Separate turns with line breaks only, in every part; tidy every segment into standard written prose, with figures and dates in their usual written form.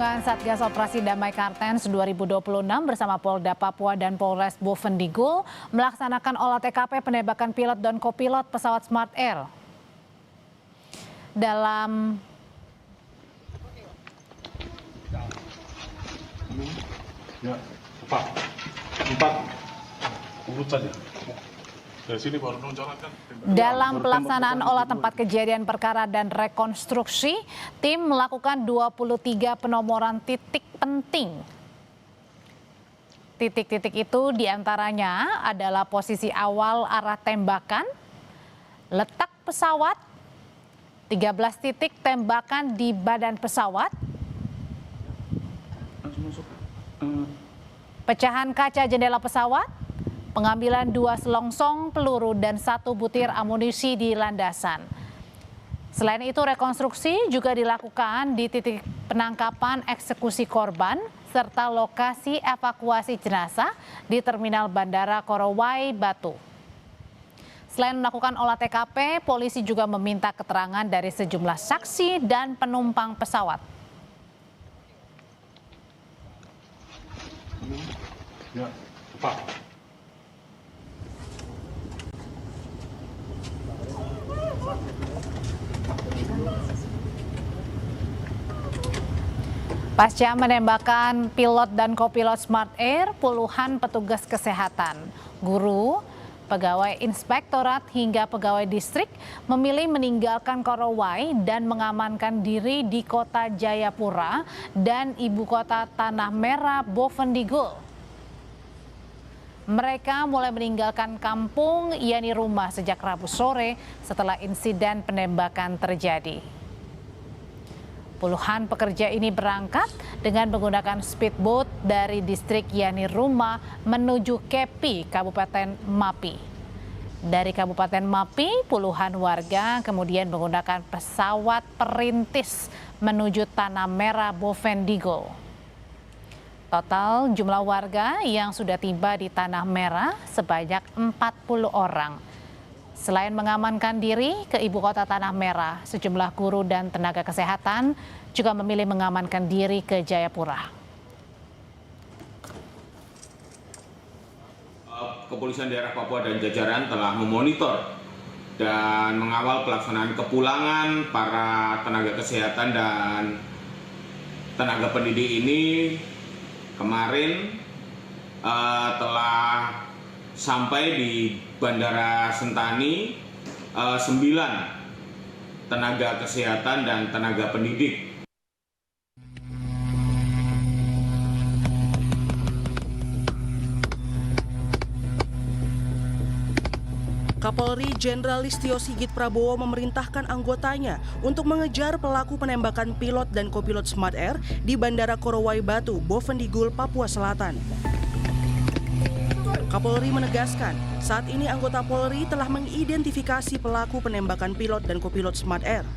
Satgas Operasi Damai Kartens 2026 bersama Polda Papua dan Polres Boven Digul melaksanakan olah TKP penembakan pilot dan kopilot pesawat Smart Air. Dalam Dalam pelaksanaan olah tempat kejadian perkara dan rekonstruksi, tim melakukan 23 penomoran titik penting. Titik-titik itu diantaranya adalah posisi awal arah tembakan, letak pesawat, 13 titik tembakan di badan pesawat, pecahan kaca jendela pesawat, pengambilan 2 selongsong peluru dan 1 butir amunisi di landasan. Selain itu, rekonstruksi juga dilakukan di titik penangkapan eksekusi korban serta lokasi evakuasi jenazah di Terminal Bandara Korowai, Batu. Selain melakukan olah TKP, polisi juga meminta keterangan dari sejumlah saksi dan penumpang pesawat. Pasca menembakkan pilot dan kopilot Smart Air, puluhan petugas kesehatan, guru, pegawai inspektorat hingga pegawai distrik memilih meninggalkan Korowai dan mengamankan diri di kota Jayapura dan ibu kota Tanah Merah Boven Digul. Mereka mulai meninggalkan kampung, yakni rumah, sejak Rabu sore setelah insiden penembakan terjadi. Puluhan pekerja ini berangkat dengan menggunakan speedboat dari distrik Yani Rumah menuju Kepi, Kabupaten Mapi. Dari Kabupaten Mapi, puluhan warga kemudian menggunakan pesawat perintis menuju Tanah Merah Boven Digul. Total jumlah warga yang sudah tiba di Tanah Merah sebanyak 40 orang. Selain mengamankan diri ke ibu kota Tanah Merah, sejumlah guru dan tenaga kesehatan juga memilih mengamankan diri ke Jayapura.
Kepolisian daerah Papua dan jajaran telah memonitor dan mengawal pelaksanaan kepulangan para tenaga kesehatan dan tenaga pendidik ini. Kemarin telah sampai di Bandara Sentani 9 tenaga kesehatan dan tenaga pendidik.
Kapolri Jenderal Listio Sigit Prabowo memerintahkan anggotanya untuk mengejar pelaku penembakan pilot dan kopilot Smart Air di Bandara Korowai Batu, Boven Digul, Papua Selatan. Kapolri menegaskan, saat ini anggota Polri telah mengidentifikasi pelaku penembakan pilot dan kopilot Smart Air.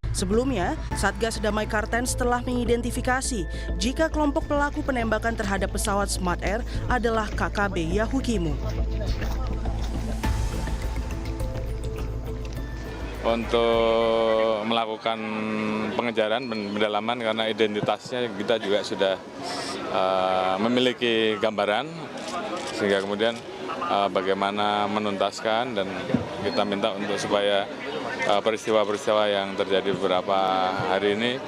Sebelumnya, Satgas Damai Kartens telah mengidentifikasi jika kelompok pelaku penembakan terhadap pesawat Smart Air adalah KKB Yahukimu.
Untuk melakukan pengejaran pendalaman karena identitasnya kita juga sudah memiliki gambaran, sehingga kemudian bagaimana menuntaskan, dan kita minta untuk supaya peristiwa-peristiwa yang terjadi beberapa hari ini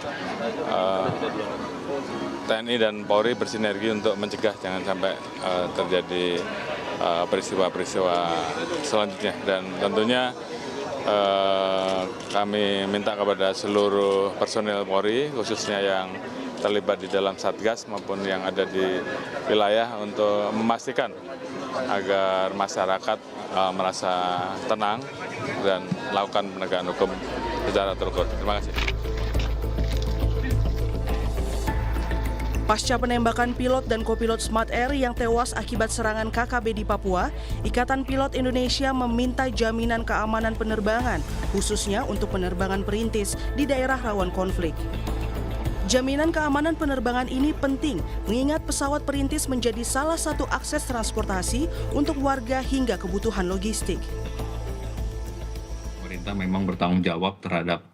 TNI dan Polri bersinergi untuk mencegah jangan sampai terjadi peristiwa-peristiwa selanjutnya. Dan tentunya kami minta kepada seluruh personil Polri, khususnya yang terlibat di dalam Satgas maupun yang ada di wilayah, untuk memastikan agar masyarakat merasa tenang dan melakukan penegakan hukum secara terukur. Terima kasih.
Pasca penembakan pilot dan kopilot Smart Air yang tewas akibat serangan KKB di Papua, Ikatan Pilot Indonesia meminta jaminan keamanan penerbangan, khususnya untuk penerbangan perintis di daerah rawan konflik. Jaminan keamanan penerbangan ini penting, mengingat pesawat perintis menjadi salah satu akses transportasi untuk warga hingga kebutuhan logistik.
Pemerintah memang bertanggung jawab terhadap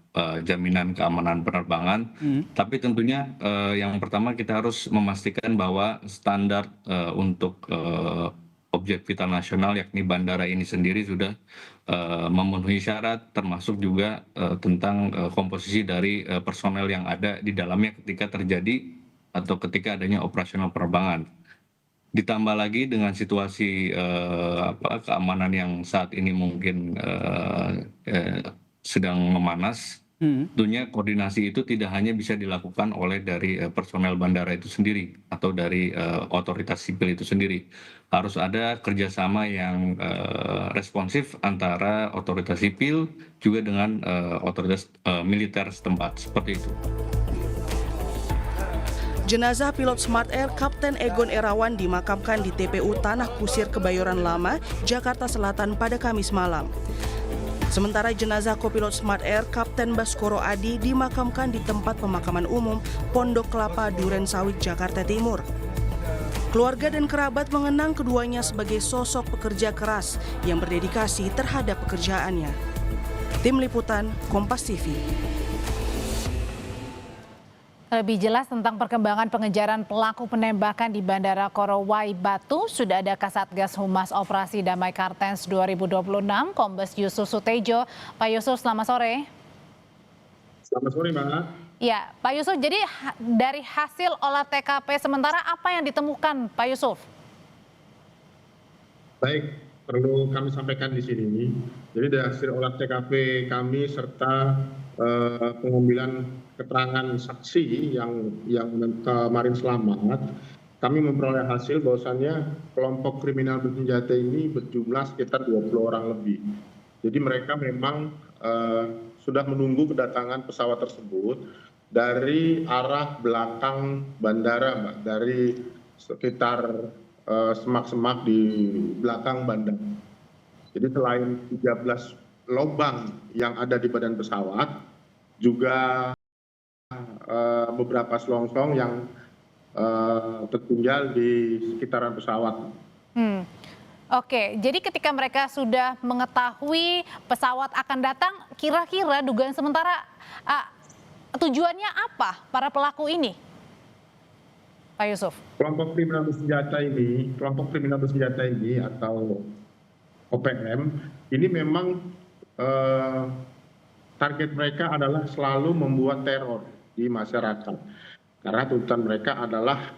jaminan keamanan penerbangan. Tapi tentunya yang pertama kita harus memastikan bahwa standar untuk objek vital nasional yakni bandara ini sendiri sudah memenuhi syarat, termasuk juga tentang komposisi dari personel yang ada di dalamnya ketika terjadi atau ketika adanya operasional penerbangan. Ditambah lagi dengan situasi keamanan yang saat ini mungkin sedang memanas, tentunya koordinasi itu tidak hanya bisa dilakukan oleh dari personel bandara itu sendiri atau dari otoritas sipil itu sendiri. Harus ada kerjasama yang responsif antara otoritas sipil juga dengan otoritas militer setempat, seperti itu.
Jenazah pilot Smart Air Kapten Egon Erawan dimakamkan di TPU Tanah Kusir Kebayoran Lama, Jakarta Selatan pada Kamis malam. Sementara jenazah kopilot Smart Air Kapten Baskoro Adi dimakamkan di tempat pemakaman umum Pondok Kelapa Duren Sawit, Jakarta Timur. Keluarga dan kerabat mengenang keduanya sebagai sosok pekerja keras yang berdedikasi terhadap pekerjaannya. Tim Liputan, Kompas TV.
Lebih jelas tentang perkembangan pengejaran pelaku penembakan di Bandara Korowai Batu, sudah ada Kasatgas Humas Operasi Damai Kartens 2026, Kombes Yusuf Sutejo. Pak Yusuf, selamat sore.
Selamat sore, Mbak.
Ya, Pak Yusuf, jadi dari hasil olah TKP sementara apa yang ditemukan, Pak Yusuf?
Baik, perlu kami sampaikan di sini. Jadi dari hasil olah TKP kami serta pengambilan keterangan saksi yang kemarin selamat, kami memperoleh hasil bahwasannya kelompok kriminal bersenjata ini berjumlah sekitar 20 orang lebih. Jadi mereka memang sudah menunggu kedatangan pesawat tersebut dari arah belakang bandara, Mbak, dari sekitar semak-semak di belakang bandara. Jadi selain 13 lubang yang ada di badan pesawat, juga beberapa selongsong yang tertinggal di sekitaran pesawat.
Oke, jadi ketika mereka sudah mengetahui pesawat akan datang, kira-kira dugaan sementara tujuannya apa para pelaku ini, Pak Yusuf?
Kelompok kriminal bersenjata ini atau OPM ini memang target mereka adalah selalu membuat teror di masyarakat, karena tuntutan mereka adalah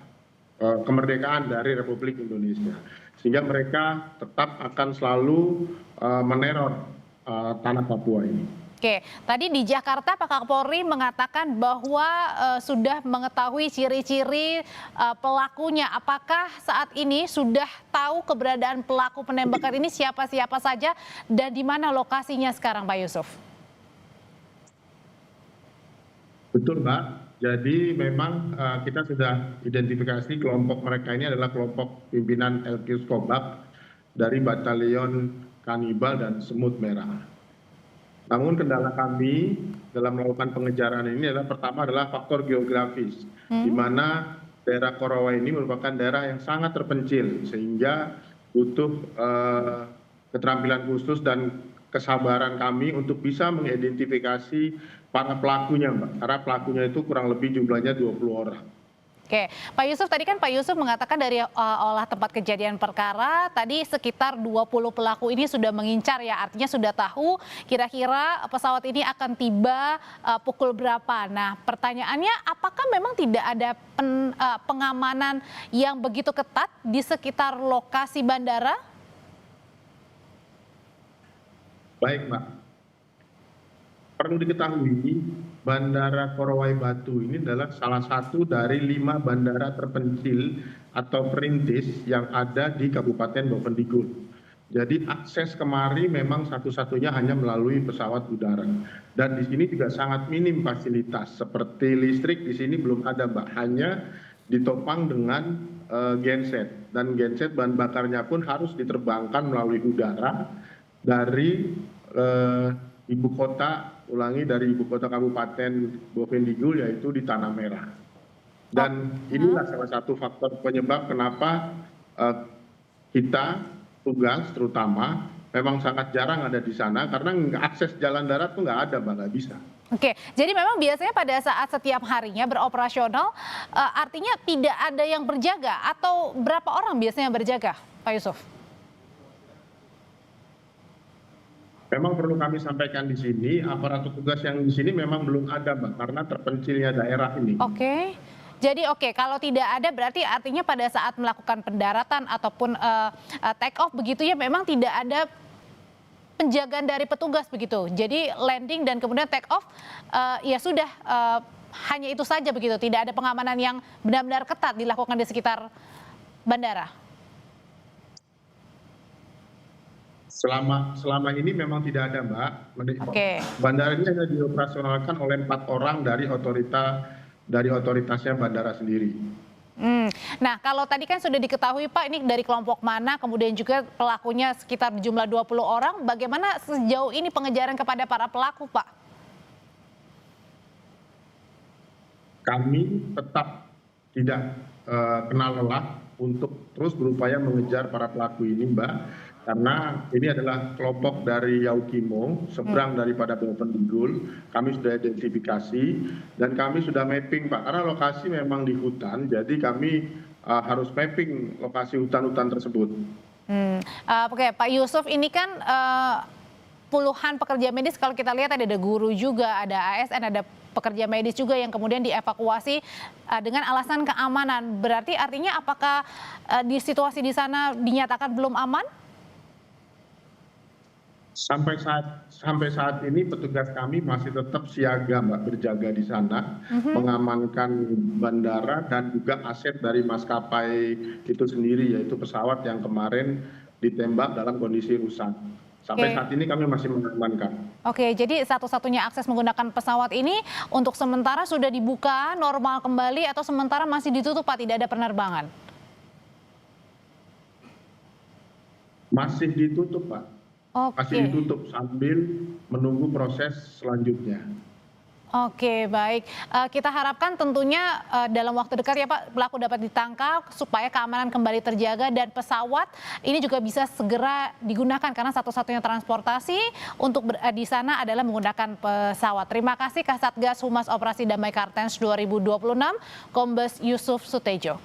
kemerdekaan dari Republik Indonesia, sehingga mereka tetap akan selalu meneror tanah Papua ini.
Oke, tadi di Jakarta Pak Kapolri mengatakan bahwa sudah mengetahui ciri-ciri pelakunya. Apakah saat ini sudah tahu keberadaan pelaku penembakan ini siapa-siapa saja dan di mana lokasinya sekarang, Pak Yusuf?
Betul, Mbak. Jadi memang kita sudah identifikasi kelompok mereka ini adalah kelompok pimpinan LQ Skobak dari Batalion Kanibal dan Semut Merah. Namun kendala kami dalam melakukan pengejaran ini adalah pertama adalah faktor geografis, di mana daerah Korowai ini merupakan daerah yang sangat terpencil, sehingga butuh keterampilan khusus dan kesabaran kami untuk bisa mengidentifikasi para pelakunya, Mbak. Karena pelakunya itu kurang lebih jumlahnya 20 orang.
Oke, Pak Yusuf, tadi kan Pak Yusuf mengatakan dari olah tempat kejadian perkara, tadi sekitar 20 pelaku ini sudah mengincar ya, artinya sudah tahu kira-kira pesawat ini akan tiba pukul berapa. Nah, pertanyaannya apakah memang tidak ada pengamanan yang begitu ketat di sekitar lokasi bandara?
Baik, Mbak. Perlu diketahui, Bandara Korowai Batu ini adalah salah satu dari 5 bandara terpencil atau perintis yang ada di Kabupaten Bovendigul. Jadi akses kemari memang satu-satunya hanya melalui pesawat udara. Dan di sini juga sangat minim fasilitas, seperti listrik di sini belum ada, Mbak. Hanya ditopang dengan genset. Dan genset bahan bakarnya pun harus diterbangkan melalui udara dari ibu kota, dari ibu kota Kabupaten Bovendigul, yaitu di Tanah Merah. Dan inilah salah satu faktor penyebab kenapa kita tugas terutama memang sangat jarang ada di sana, karena akses jalan darat tuh nggak ada, Mbak, nggak bisa.
Oke, jadi memang biasanya pada saat setiap harinya beroperasional, artinya tidak ada yang berjaga atau berapa orang biasanya yang berjaga, Pak Yusuf?
Memang perlu kami sampaikan di sini, aparat petugas yang di sini memang belum ada, Mbak, karena terpencilnya daerah ini.
Oke. Jadi kalau tidak ada berarti artinya pada saat melakukan pendaratan ataupun take off begitu ya memang tidak ada penjagaan dari petugas begitu. Jadi landing dan kemudian take off ya sudah hanya itu saja begitu. Tidak ada pengamanan yang benar-benar ketat dilakukan di sekitar bandara.
Selama ini memang tidak ada, Mbak.
Oke.
Bandara ini hanya dioperasionalkan oleh 4 orang dari otoritasnya bandara sendiri.
Nah, kalau tadi kan sudah diketahui Pak, ini dari kelompok mana, kemudian juga pelakunya sekitar jumlah 20 orang, bagaimana sejauh ini pengejaran kepada para pelaku Pak?
Kami tetap tidak kenal lelah untuk terus berupaya mengejar para pelaku ini, Mbak. Karena ini adalah kelompok dari Yaukimo, seberang daripada Pendudul. Kami sudah identifikasi dan kami sudah mapping, Pak. Karena lokasi memang di hutan, jadi kami harus mapping lokasi hutan-hutan tersebut.
Oke, Pak Yusuf, ini kan puluhan pekerja medis, kalau kita lihat ada guru juga, ada ASN, ada pekerja medis juga yang kemudian dievakuasi dengan alasan keamanan. Berarti artinya apakah di situasi di sana dinyatakan belum aman?
Sampai saat ini petugas kami masih tetap siaga, Mbak, berjaga di sana, mengamankan bandara dan juga aset dari maskapai itu sendiri, yaitu pesawat yang kemarin ditembak dalam kondisi rusak. Sampai saat ini kami masih mengamankan.
Oke, jadi satu-satunya akses menggunakan pesawat ini untuk sementara sudah dibuka normal kembali atau sementara masih ditutup, Pak, tidak ada penerbangan?
Masih ditutup, Pak. Masih ditutup sambil menunggu proses selanjutnya.
Oke, baik. Kita harapkan tentunya dalam waktu dekat ya Pak, pelaku dapat ditangkap supaya keamanan kembali terjaga dan pesawat ini juga bisa segera digunakan karena satu-satunya transportasi untuk di sana adalah menggunakan pesawat. Terima kasih Kasatgas Humas Operasi Damai Kartens 2026, Kombes Yusuf Sutejo.